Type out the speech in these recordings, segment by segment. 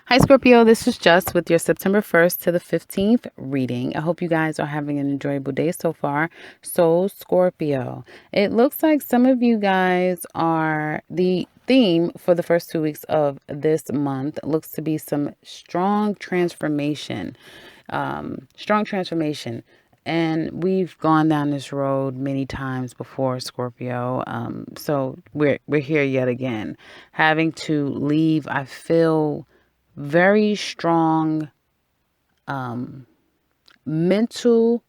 Hi, Scorpio. This is Just with your September 1st to the 15th reading. I hope you guys are having an enjoyable day so far. So, Scorpio, it looks like some of you guys are the theme for the first 2 weeks of this month looks to be some strong transformation. Strong transformation. And we've gone down this road many times before, Scorpio. So we're here yet again, having to leave. I feel very strong mental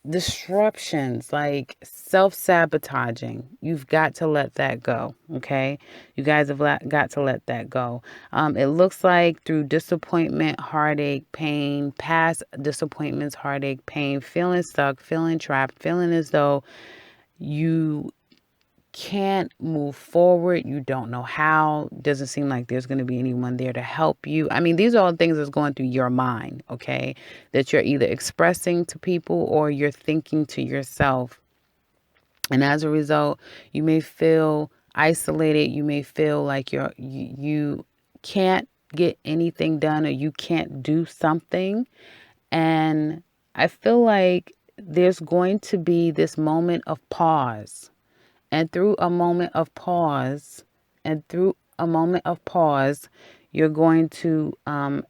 disruptions, like self-sabotaging. You've got to let that go. Okay, you guys have got to let that go. It looks like through disappointment, heartache, pain, past disappointments, heartache, pain, feeling stuck, feeling trapped, feeling as though you can't move forward. You don't know how. Doesn't seem like there's going to be anyone there to help you. I mean, these are all things that's going through your mind, okay? That you're either expressing to people or you're thinking to yourself. And as a result, you may feel isolated. You may feel like you can't get anything done or you can't do something. And I feel like there's going to be this moment of pause, and through a moment of pause, and through a moment of pause, you're going to,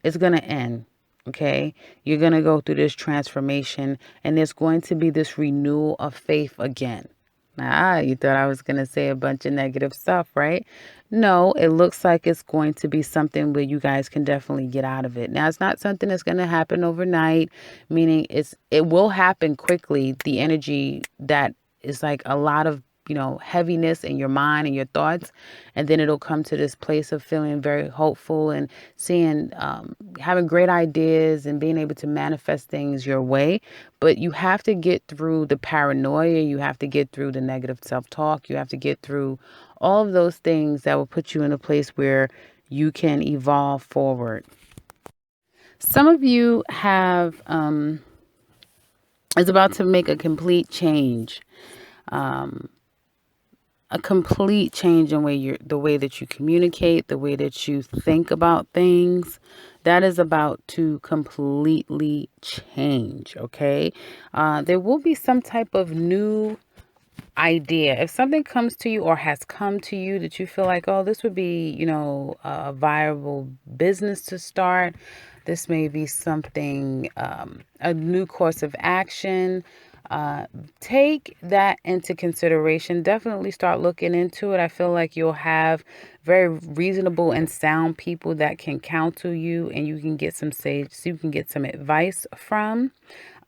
it's going to end. Okay. You're going to go through this transformation and there's going to be this renewal of faith again. You thought I was going to say a bunch of negative stuff, right? No, it looks like it's going to be something where you guys can definitely get out of it. Now, it's not something that's going to happen overnight, meaning it will happen quickly. The energy that is like a lot of heaviness in your mind and your thoughts, and then it'll come to this place of feeling very hopeful and seeing having great ideas and being able to manifest things your way. But you have to get through the paranoia, you have to get through the negative self-talk, you have to get through all of those things that will put you in a place where you can evolve forward. Some of you have is about to make a complete change. A complete change in the way that you communicate, the way that you think about things. That is about to completely change. Okay, there will be some type of new idea. If something comes to you or has come to you that you feel like, oh, this would be, a viable business to start. This may be something, a new course of action. Uh, Take that into consideration. Definitely start looking into it. I feel like you'll have very reasonable and sound people that can counsel you, and you can get some sage, so you can get some advice from.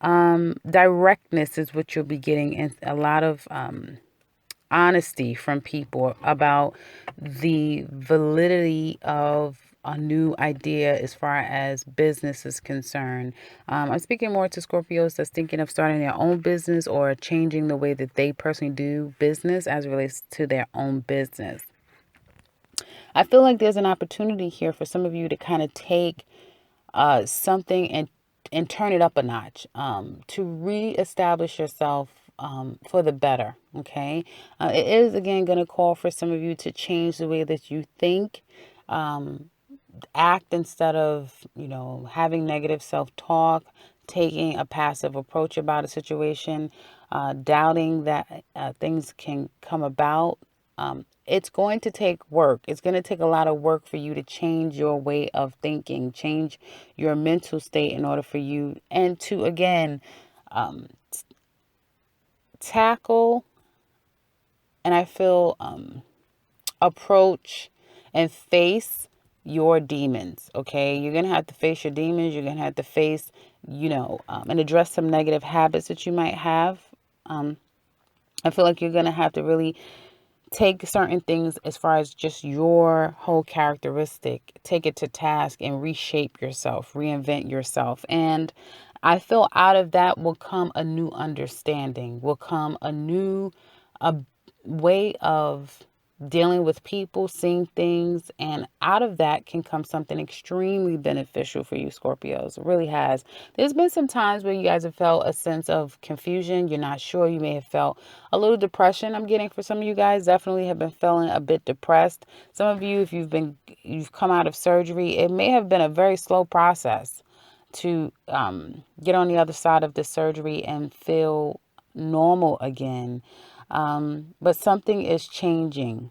Directness is what you'll be getting, and a lot of honesty from people about the validity of a new idea as far as business is concerned. I'm speaking more to Scorpios that's thinking of starting their own business or changing the way that they personally do business as it relates to their own business. I feel like there's an opportunity here for some of you to kind of take something and turn it up a notch, to reestablish yourself for the better. Okay, it is again going to call for some of you to change the way that you think, act instead of having negative self-talk, taking a passive approach about a situation, doubting that things can come about. It's going to take work. It's going to take a lot of work for you to change your way of thinking, change your mental state in order for you and to again tackle, and I feel approach and face your demons. Okay, you're gonna have to face your demons. You're gonna have to face and address some negative habits that you might have. I feel like you're gonna have to really take certain things as far as just your whole characteristic, take it to task and reshape yourself, reinvent yourself. And I feel out of that will come a new understanding, will come a new a way of dealing with people, seeing things, and out of that can come something extremely beneficial for you, Scorpios. It really has. There's been some times where you guys have felt a sense of confusion. You're not sure. You may have felt a little depression. I'm getting for some of you guys, definitely have been feeling a bit depressed. Some of you, if you've come out of surgery, it may have been a very slow process to get on the other side of the surgery and feel normal again. But something is changing,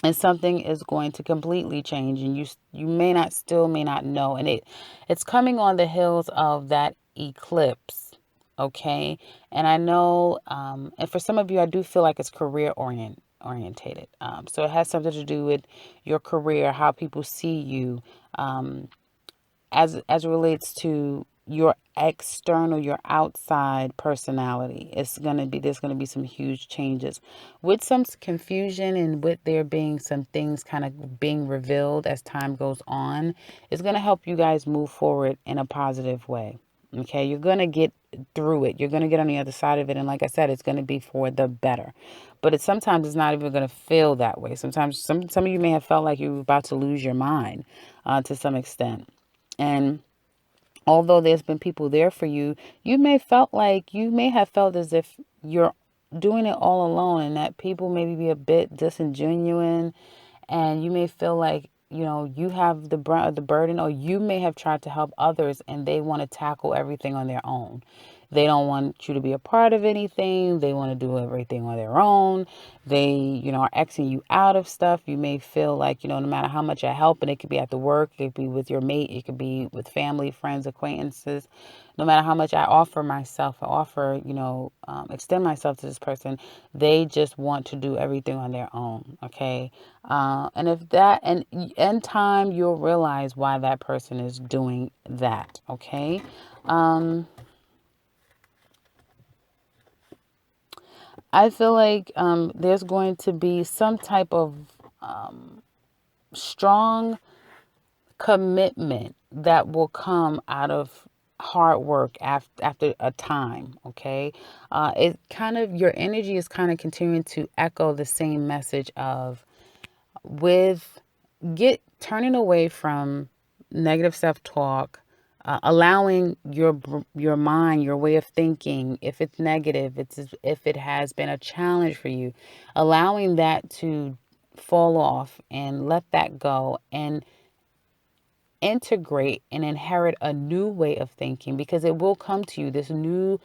and something is going to completely change, and you may not know, and it's coming on the heels of that eclipse. Okay. And I know, and for some of you, I do feel like it's orientated. So it has something to do with your career, how people see you, as it relates to your external, your outside personality. There's gonna be some huge changes with some confusion, and with there being some things kind of being revealed as time goes on. It's gonna help you guys move forward in a positive way. Okay, you're gonna get through it. You're gonna get on the other side of it, and like I said, it's gonna be for the better. But sometimes it's not even gonna feel that way. Sometimes some of you may have felt like you were about to lose your mind, to some extent. And although there's been people there for you, you may have felt as if you're doing it all alone, and that people maybe be a bit disingenuous, and you may feel like, you have the brunt of the burden, or you may have tried to help others and they want to tackle everything on their own. They don't want you to be a part of anything. They want to do everything on their own. They, are Xing you out of stuff. You may feel like, no matter how much I help, and it could be at the work, it could be with your mate, it could be with family, friends, acquaintances. No matter how much I offer myself, extend myself to this person, they just want to do everything on their own. Okay. And if that, and in time, you'll realize why that person is doing that. Okay. I feel like there's going to be some type of strong commitment that will come out of hard work after a time. Okay. Your energy is kind of continuing to echo the same message of, with turning away from negative self-talk, allowing your mind, your way of thinking, if it's negative, if it has been a challenge for you, allowing that to fall off and let that go, and integrate and inherit a new way of thinking, because it will come to you, this new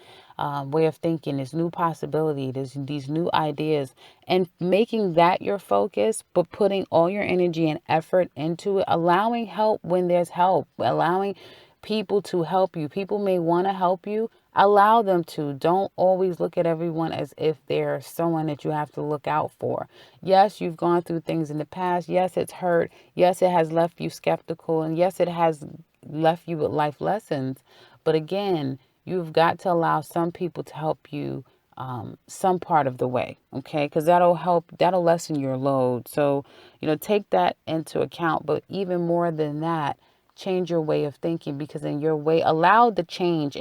way of thinking, this new possibility, these new ideas, and making that your focus, but putting all your energy and effort into it, allowing help when there's help, allowing people to help you. People may want to help you. Allow them to. Don't always look at everyone as if they're someone that you have to look out for. Yes, you've gone through things in the past. Yes, it's hurt. Yes, it has left you skeptical. And yes, it has left you with life lessons. But again, you've got to allow some people to help you some part of the way. Okay. Because that'll lessen your load. So, take that into account. But even more than that, change your way of thinking, because in your way, allow the change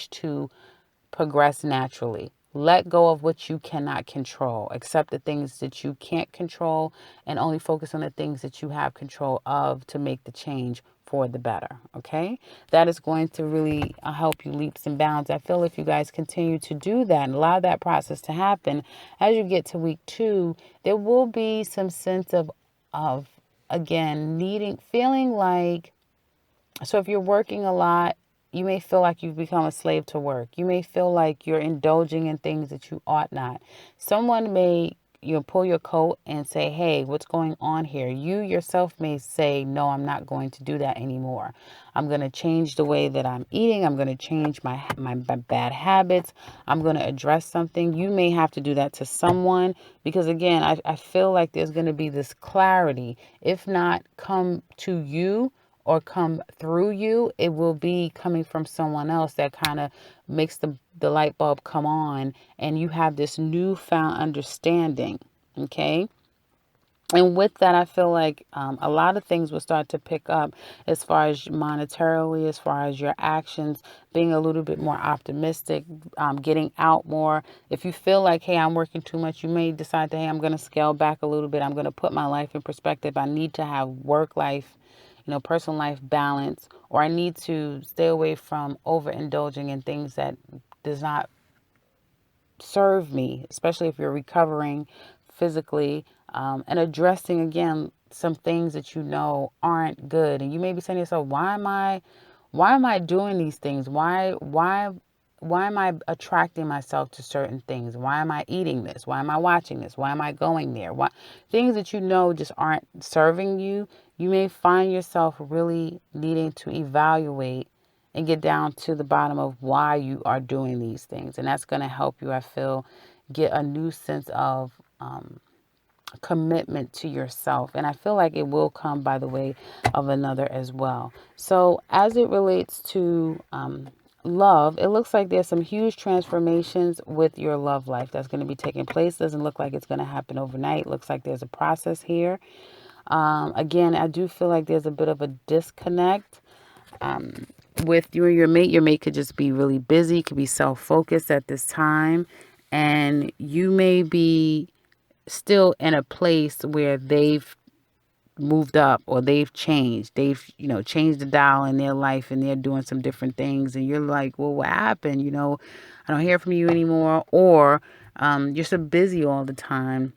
to progress naturally. Let go of what you cannot control. Accept the things that you can't control, and only focus on the things that you have control of to make the change for the better. Okay? That is going to really help you leaps and bounds. I feel if you guys continue to do that and allow that process to happen, as you get to week 2, there will be some sense of again, feeling like, so if you're working a lot, you may feel like you've become a slave to work. You may feel like you're indulging in things that you ought not. Someone may, pull your coat and say, hey, what's going on here? You yourself may say, no, I'm not going to do that anymore. I'm going to change the way that I'm eating. I'm going to change my bad habits. I'm going to address something. You may have to do that to someone, because again, I feel like there's going to be this clarity. If not come to you or come through you, it will be coming from someone else that kind of makes the light bulb come on, and you have this newfound understanding. Okay. And with that, I feel like a lot of things will start to pick up as far as monetarily, as far as your actions, being a little bit more optimistic, getting out more. If you feel like, hey, I'm working too much, you may decide to, hey, I'm going to scale back a little bit. I'm going to put my life in perspective. I need to have work life, personal life balance, or I need to stay away from overindulging in things that does not serve me, especially if you're recovering physically, and addressing again some things that aren't good. And you may be saying to yourself, why am I doing these things? Why am I attracting myself to certain things? Why am I eating this? Why am I watching this? Why am I going there? Why things that just aren't serving you? You may find yourself really needing to evaluate and get down to the bottom of why you are doing these things. And that's going to help you, I feel, get a new sense of commitment to yourself. And I feel like it will come by the way of another as well. So, as it relates to love, it looks like there's some huge transformations with your love life that's going to be taking place. Doesn't look like it's going to happen overnight. Looks like there's a process here. Again, I do feel like there's a bit of a disconnect with you and your mate. Your mate could just be really busy, could be self-focused at this time, and you may be still in a place where they've moved up or they've changed. They've, changed the dial in their life and they're doing some different things. And you're like, well, what happened? I don't hear from you anymore. Or you're so busy all the time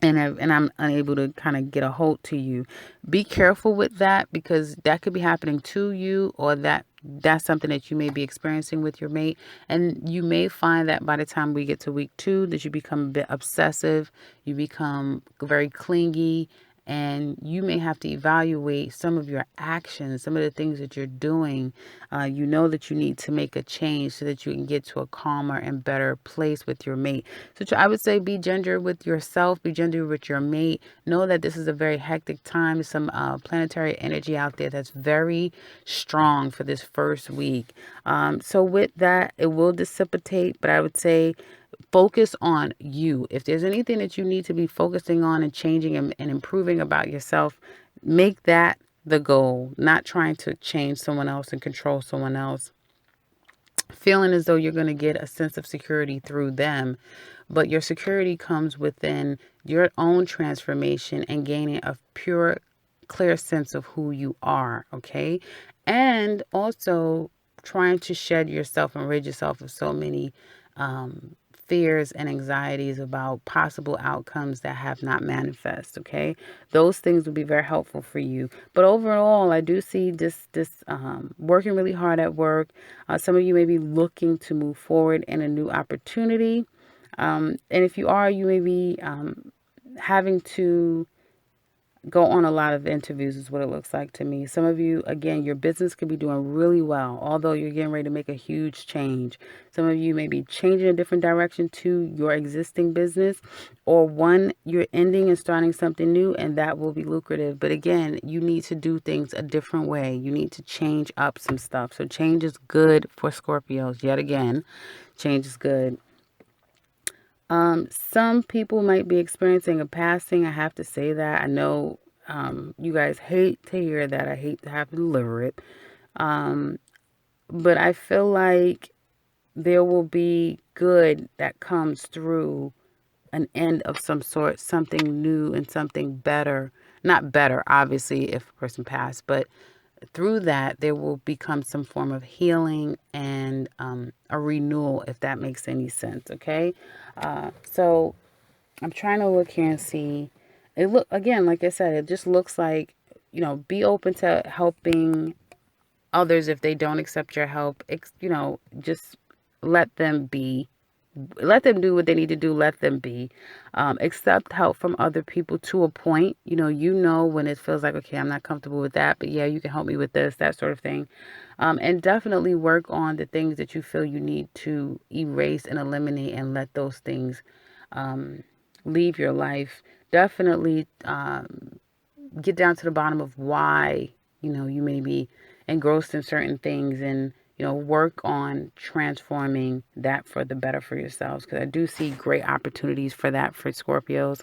and I'm unable to kind of get a hold to you. Be careful with that because that could be happening to you, or that's something that you may be experiencing with your mate. And you may find that by the time we get to week 2 that you become a bit obsessive, you become very clingy, and you may have to evaluate some of your actions, some of the things that you're doing. You know that you need to make a change so that you can get to a calmer and better place with your mate. So I would say be gentle with yourself, be gentle with your mate. Know that this is a very hectic time. There's some planetary energy out there that's very strong for this first week. So with that, it will dissipate, but I would say focus on you. If there's anything that you need to be focusing on and changing and improving about yourself, make that the goal, not trying to change someone else and control someone else. Feeling as though you're going to get a sense of security through them, but your security comes within your own transformation and gaining a pure, clear sense of who you are, okay? And also trying to shed yourself and rid yourself of so many fears and anxieties about possible outcomes that have not manifest, okay? Those things will be very helpful for you. But overall, I do see this working really hard at work. Some of you may be looking to move forward in a new opportunity. And if you are, you may be having to go on a lot of interviews is what it looks like to me. Some of you, again, your business could be doing really well, although you're getting ready to make a huge change. Some of you may be changing a different direction to your existing business, or one, you're ending and starting something new, and that will be lucrative. But again, you need to do things a different way. You need to change up some stuff. So change is good for Scorpios. Yet again, change is good. Some people might be experiencing a passing. I have to say that. I know you guys hate to hear that. I hate to have to deliver it. But I feel like there will be good that comes through an end of some sort, something new and something better. Not better, obviously, if a person passed, but through that, there will become some form of healing and a renewal, if that makes any sense, okay? So I'm trying to look here and see. It look again, like I said, it just looks like, be open to helping others if they don't accept your help. Just let them be. Let them do what they need to do. Let them be. Accept help from other people to a point. When it feels like, okay, I'm not comfortable with that, but yeah, you can help me with this, that sort of thing. And definitely work on the things that you feel you need to erase and eliminate and let those things leave your life. Definitely get down to the bottom of why, you may be engrossed in certain things and, work on transforming that for the better for yourselves, because I do see great opportunities for that for Scorpios.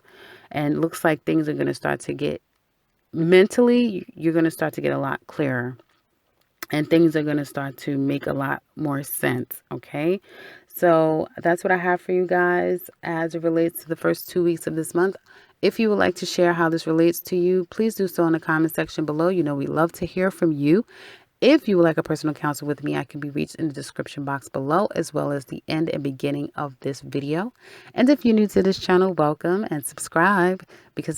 And it looks like things are going to start to get mentally, you're going to start to get a lot clearer, and things are going to start to make a lot more sense. Okay. So that's what I have for you guys as it relates to the first 2 weeks of this month. If you would like to share how this relates to you, please do so in the comment section below. We love to hear from you. If you would like a personal counsel with me, I can be reached in the description box below, as well as the end and beginning of this video. And if you're new to this channel, welcome and subscribe, because